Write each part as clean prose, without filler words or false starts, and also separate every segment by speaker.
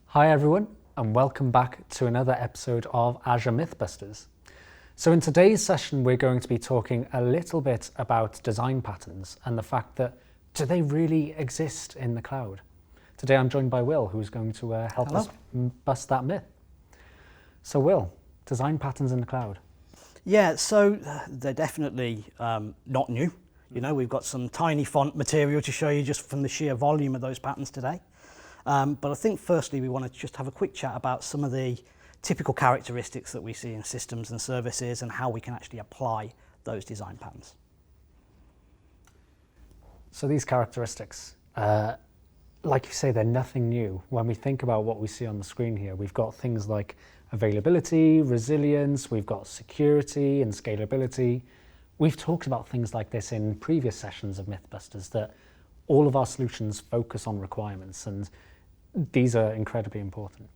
Speaker 1: Hi everyone, and welcome back to another episode of Azure Mythbusters. So in today's session, we're going to be talking a little bit about design patterns and the fact that, do they really exist in the cloud? Today I'm joined by Will, who's going to help us bust that myth. So Will, design patterns in the cloud.
Speaker 2: Yeah, so they're definitely not new. You know, we've got some tiny font material to show you just from the sheer volume of those patterns today. But I think firstly we want to just have a quick chat about some of the typical characteristics that we see in systems and services and how we can actually apply those design patterns.
Speaker 1: So these characteristics, like you say, they're nothing new. When we think about what we see on the screen here, we've got things like availability, resilience, we've got security and scalability. We've talked about things like this in previous sessions of Mythbusters, that all of our solutions focus on requirements, and these are incredibly important.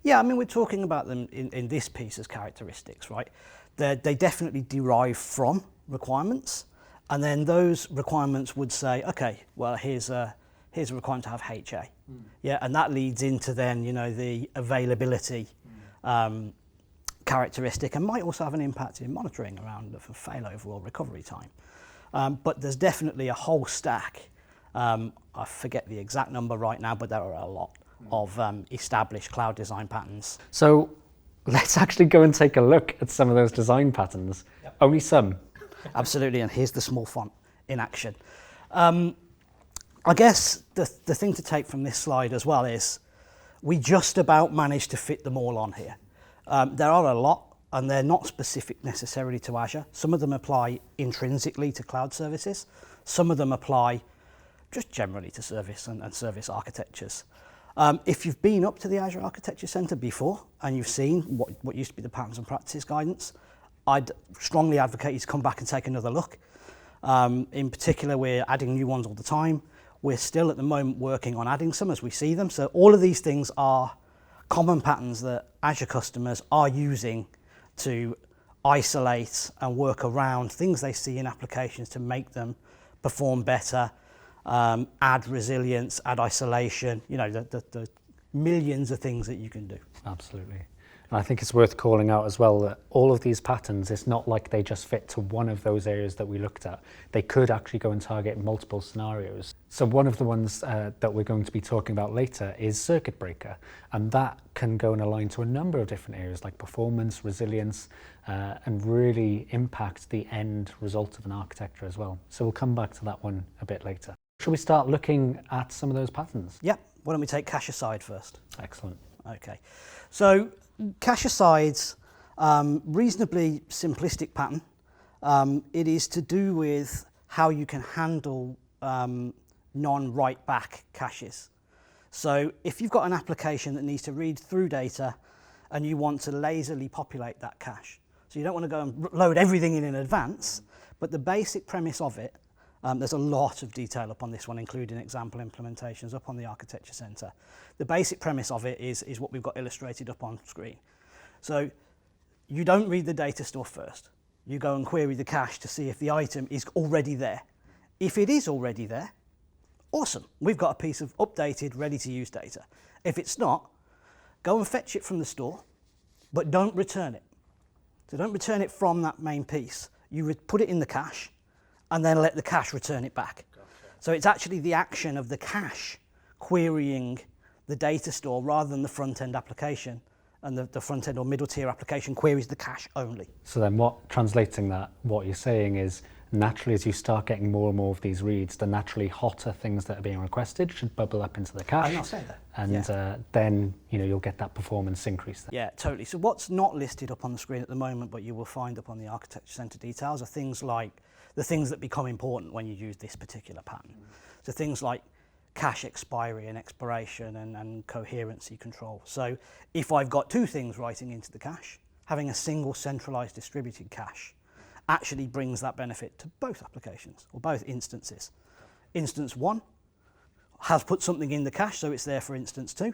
Speaker 2: Yeah, I mean, we're talking about them in this piece as characteristics, right? They definitely derive from requirements, and then those requirements would say, okay, well, here's a requirement to have HA. Yeah, and that leads into then, you know, the availability characteristic, and might also have an impact in monitoring around the failover or recovery time. But there's definitely a whole stack. I forget the exact number right now, but there are a lot of established cloud design patterns.
Speaker 1: So let's actually go and take a look at some of those design patterns. Yep. Only some.
Speaker 2: Absolutely, and here's the small font in action. I guess the thing to take from this slide as well is we just about managed to fit them all on here. There are a lot, and they're not specific necessarily to Azure. Some of them apply intrinsically to cloud services. Some of them apply just generally to service and service architectures. If you've been up to the Azure Architecture Center before and you've seen what used to be the patterns and practices guidance, I'd strongly advocate you to come back and take another look. In particular, we're adding new ones all the time. We're still at the moment working on adding some as we see them. So all of these things are common patterns that Azure customers are using to isolate and work around things they see in applications to make them perform better. Add resilience, add isolation, you know, the millions of things that you can do.
Speaker 1: Absolutely. And I think it's worth calling out as well that all of these patterns, it's not like they just fit to one of those areas that we looked at. They could actually go and target multiple scenarios. So one of the ones that we're going to be talking about later is circuit breaker. And that can go and align to a number of different areas like performance, resilience, and really impact the end result of an architecture as well. So we'll come back to that one a bit later. Should we start looking at some of those patterns?
Speaker 2: Yeah, why don't we take cache aside first?
Speaker 1: Excellent.
Speaker 2: Okay, so cache asides, reasonably simplistic pattern. It is to do with how you can handle non-write back caches. So if you've got an application that needs to read through data and you want to lazily populate that cache, so you don't want to go and load everything in advance, but the basic premise of it, there's a lot of detail up on this one, including example implementations up on the Architecture Center. The basic premise of it is what we've got illustrated up on screen. So you don't read the data store first. You go and query the cache to see if the item is already there. If it is already there, awesome. We've got a piece of updated, ready-to-use data. If it's not, go and fetch it from the store, but don't return it. So don't return it from that main piece. You put it in the cache, and then let the cache return it back. Gotcha. So it's actually the action of the cache querying the data store rather than the front-end application, and the front-end or middle-tier application queries the cache only.
Speaker 1: So then translating that, what you're saying is naturally as you start getting more and more of these reads, the naturally hotter things that are being requested should bubble up into the cache.
Speaker 2: I'll say that.
Speaker 1: And then you'll get that performance increase there.
Speaker 2: Yeah, totally. So what's not listed up on the screen at the moment, but you will find up on the Architecture Center details, are things like the things that become important when you use this particular pattern. So things like cache expiry and expiration and coherency control. So if I've got two things writing into the cache, having a single centralized distributed cache actually brings that benefit to both applications or both instances. Instance 1 has put something in the cache, so it's there for instance 2.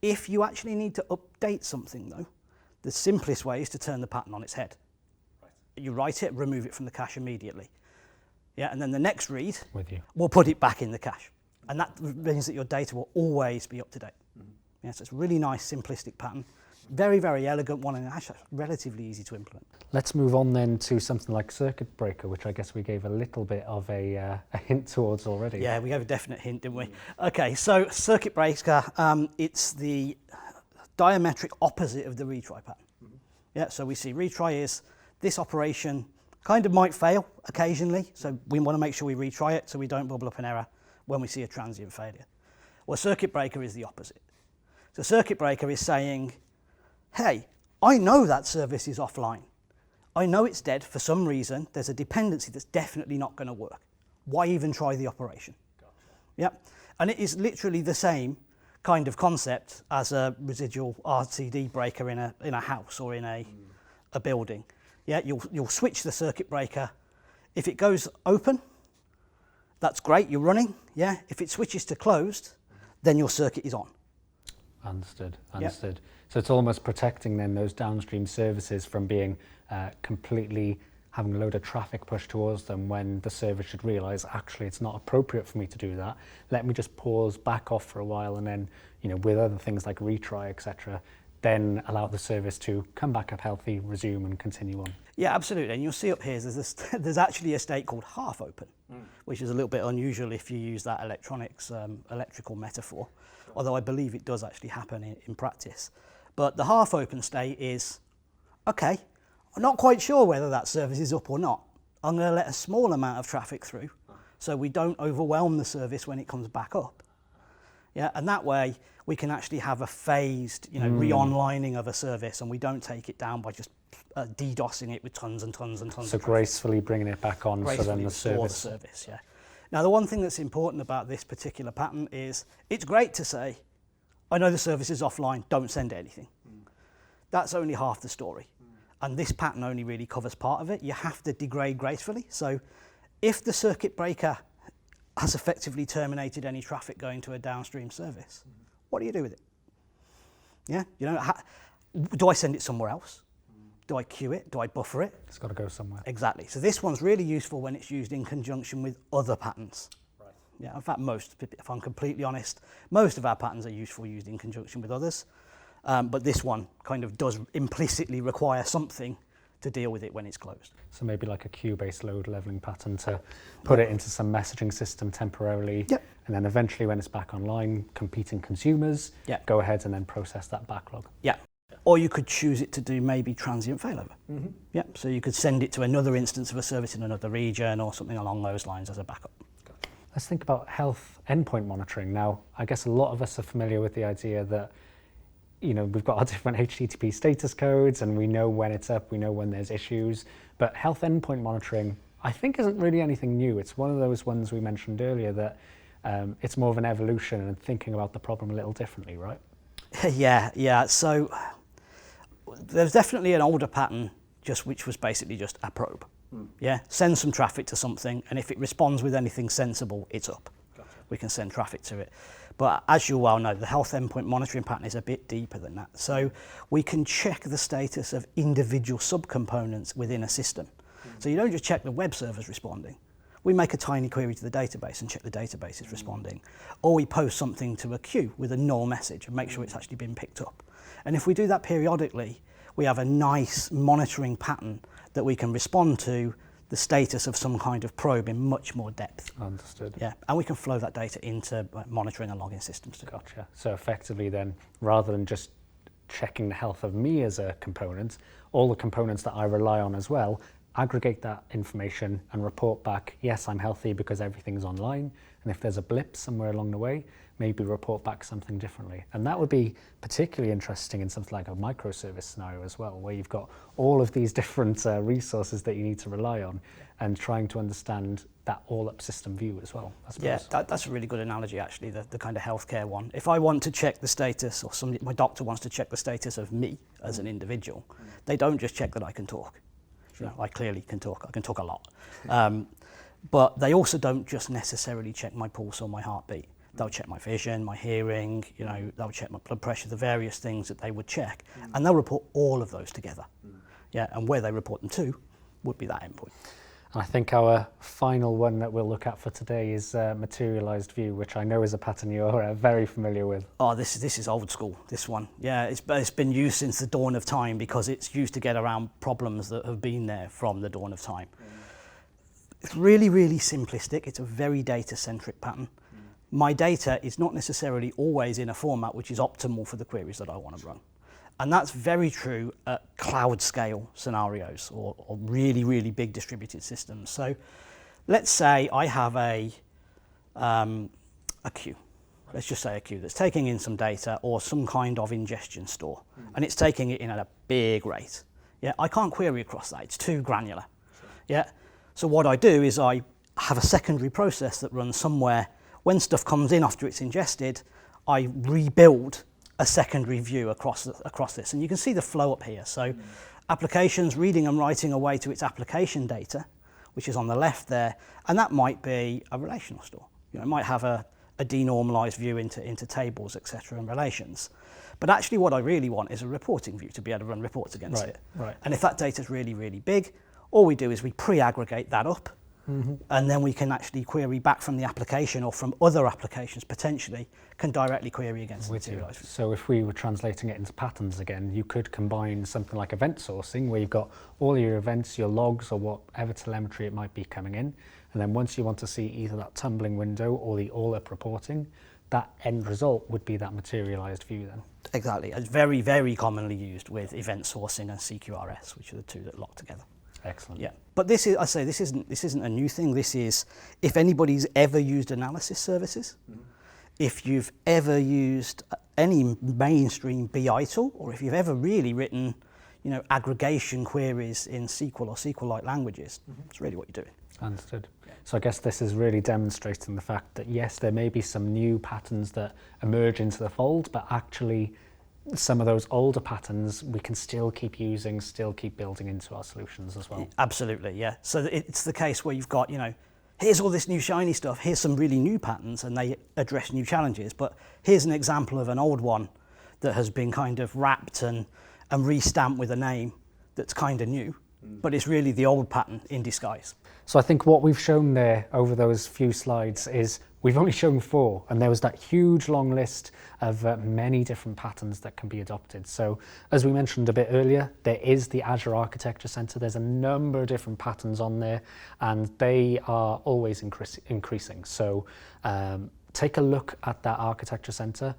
Speaker 2: If you actually need to update something though, the simplest way is to turn the pattern on its head. you write it, remove it from the cache immediately. Yeah, and then the next read
Speaker 1: With you.
Speaker 2: will put it back in the cache. And that means that your data will always be up to date. Yeah, so it's a really nice, simplistic pattern. Very, very elegant one, and actually relatively easy to implement.
Speaker 1: Let's move on then to something like circuit breaker, which I guess we gave a little bit of a hint towards already.
Speaker 2: Yeah, we gave a definite hint, didn't we? Okay, so circuit breaker, it's the diametric opposite of the retry pattern. Yeah, so we see retry is this operation kind of might fail occasionally, so we want to make sure we retry it so we don't bubble up an error when we see a transient failure. Well, circuit breaker is the opposite. So circuit breaker is saying, hey, I know that service is offline. I know it's dead for some reason. There's a dependency that's definitely not going to work. Why even try the operation? Gotcha. Yep. And it is literally the same kind of concept as a residual RCD breaker in a house or in a building. Yeah, you'll switch the circuit breaker. If it goes open, that's great, you're running. Yeah. If it switches to closed, then your circuit is on.
Speaker 1: Understood.
Speaker 2: Yep.
Speaker 1: So it's almost protecting then those downstream services from being completely having a load of traffic pushed towards them when the service should realise actually it's not appropriate for me to do that. Let me just pause, back off for a while, and then, you know, with other things like retry, etc., then allow the service to come back up healthy, resume, and continue on.
Speaker 2: Yeah, absolutely. And you'll see up here, there's actually a state called half open, which is a little bit unusual if you use that electrical metaphor, although I believe it does actually happen in practice. But the half open state is, okay, I'm not quite sure whether that service is up or not. I'm going to let a small amount of traffic through so we don't overwhelm the service when it comes back up. Yeah, and that way we can actually have a phased, re-onlining of a service, and we don't take it down by just DDoSing it with tons and tons and tons
Speaker 1: so
Speaker 2: of traffic.
Speaker 1: gracefully bringing it back on, so then the
Speaker 2: service. Yeah. Now, the one thing that's important about this particular pattern is it's great to say, I know the service is offline, don't send anything. That's only half the story. And this pattern only really covers part of it. You have to degrade gracefully. So if the circuit breaker has effectively terminated any traffic going to a downstream service, what do you do with it? Yeah, do I send it somewhere else? Do I queue it? Do I buffer it?
Speaker 1: It's got to go somewhere.
Speaker 2: Exactly. So this one's really useful when it's used in conjunction with other patterns. Right. Yeah, in fact, if I'm completely honest, most of our patterns are useful used in conjunction with others. But this one kind of does implicitly require something to deal with it when it's closed.
Speaker 1: So maybe like a queue-based load leveling pattern to put it into some messaging system temporarily, and then eventually when it's back online, competing consumers, go ahead and then process that backlog.
Speaker 2: Yeah. Or you could choose it to do maybe transient failover. Yeah. So you could send it to another instance of a service in another region or something along those lines as a backup.
Speaker 1: Let's think about health endpoint monitoring. Now, I guess a lot of us are familiar with the idea that, you know, we've got our different HTTP status codes and we know when it's up, we know when there's issues, but health endpoint monitoring, I think, isn't really anything new. It's one of those ones we mentioned earlier that it's more of an evolution and thinking about the problem a little differently, right?
Speaker 2: Yeah. So there's definitely an older pattern which was basically just a probe. Yeah, send some traffic to something, and if it responds with anything sensible, it's up. Gotcha. We can send traffic to it. But as you well know, the health endpoint monitoring pattern is a bit deeper than that. So we can check the status of individual subcomponents within a system. So you don't just check the web servers responding. We make a tiny query to the database and check the database is responding. Or we post something to a queue with a null message and make sure it's actually been picked up. And if we do that periodically, we have a nice monitoring pattern that we can respond to the status of some kind of probe in much more depth.
Speaker 1: Understood.
Speaker 2: Yeah, and we can flow that data into monitoring and logging systems too.
Speaker 1: Gotcha. So effectively then, rather than just checking the health of me as a component, all the components that I rely on as well, aggregate that information and report back, yes, I'm healthy because everything's online, and if there's a blip somewhere along the way, maybe report back something differently. And that would be particularly interesting in something like a microservice scenario as well, where you've got all of these different resources that you need to rely on, and trying to understand that all-up system view as well, I suppose.
Speaker 2: Yeah, that's a really good analogy, actually, the kind of healthcare one. If I want to check the status, or my doctor wants to check the status of me as an individual, they don't just check that I can talk. Sure. You know, I clearly can talk. I can talk a lot. But they also don't just necessarily check my pulse or my heartbeat. They'll check my vision, my hearing, they'll check my blood pressure, the various things that they would check, and they'll report all of those together. Yeah, and where they report them to would be that endpoint.
Speaker 1: And I think our final one that we'll look at for today is Materialized View, which I know is a pattern you're very familiar with.
Speaker 2: Oh, this is old school, this one. Yeah, it's been used since the dawn of time because it's used to get around problems that have been there from the dawn of time. It's really, really simplistic. It's a very data-centric pattern. My data is not necessarily always in a format which is optimal for the queries that I want to run. And that's very true at cloud scale scenarios or really, really big distributed systems. So let's say I have a queue. Let's just say a queue that's taking in some data or some kind of ingestion store, and it's taking it in at a big rate. Yeah, I can't query across that. It's too granular. Sure. Yeah. So what I do is I have a secondary process that runs somewhere. When stuff comes in after it's ingested, I rebuild a secondary view across this. And you can see the flow up here. So applications reading and writing away to its application data, which is on the left there, and that might be a relational store. You know, it might have a denormalized view into tables, etc., and relations. But actually what I really want is a reporting view to be able to run reports against it.
Speaker 1: Right.
Speaker 2: And if that data is really, really big, all we do is we pre-aggregate that up, and then we can actually query back from the application or from other applications potentially can directly query against Materialized View.
Speaker 1: So if we were translating it into patterns again, you could combine something like event sourcing where you've got all your events, your logs or whatever telemetry it might be coming in. And then once you want to see either that tumbling window or the all-up reporting, that end result would be that materialized view then.
Speaker 2: Exactly. It's very, very commonly used with event sourcing and CQRS, which are the two that lock together.
Speaker 1: Excellent.
Speaker 2: Yeah, but this isn't a new thing. This is, if anybody's ever used analysis services, if you've ever used any mainstream BI tool, or if you've ever really written, you know, aggregation queries in SQL or SQL-like languages, it's really what you're doing.
Speaker 1: Understood. So I guess this is really demonstrating the fact that yes, there may be some new patterns that emerge into the fold, but actually some of those older patterns we can still keep using, still keep building into our solutions as well.
Speaker 2: Absolutely, yeah. So it's the case where you've got, you know, here's all this new shiny stuff, here's some really new patterns and they address new challenges, but here's an example of an old one that has been kind of wrapped and re-stamped with a name that's kind of new, but it's really the old pattern in disguise.
Speaker 1: So I think what we've shown there over those few slides is we've only shown 4, and there was that huge long list of many different patterns that can be adopted. So as we mentioned a bit earlier, there is the Azure Architecture Center. There's a number of different patterns on there, and they are always increasing. So take a look at that Architecture Center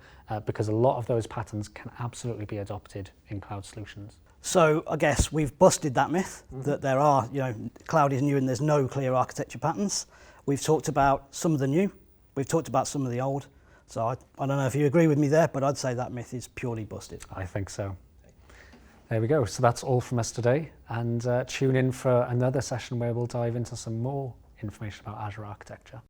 Speaker 1: because a lot of those patterns can absolutely be adopted in cloud solutions.
Speaker 2: So I guess we've busted that myth that there are, you know, cloud is new and there's no clear architecture patterns. We've talked about some of the new, we've talked about some of the old. So I don't know if you agree with me there, but I'd say that myth is purely busted.
Speaker 1: I think so. There we go. So that's all from us today, and tune in for another session where we'll dive into some more information about Azure architecture.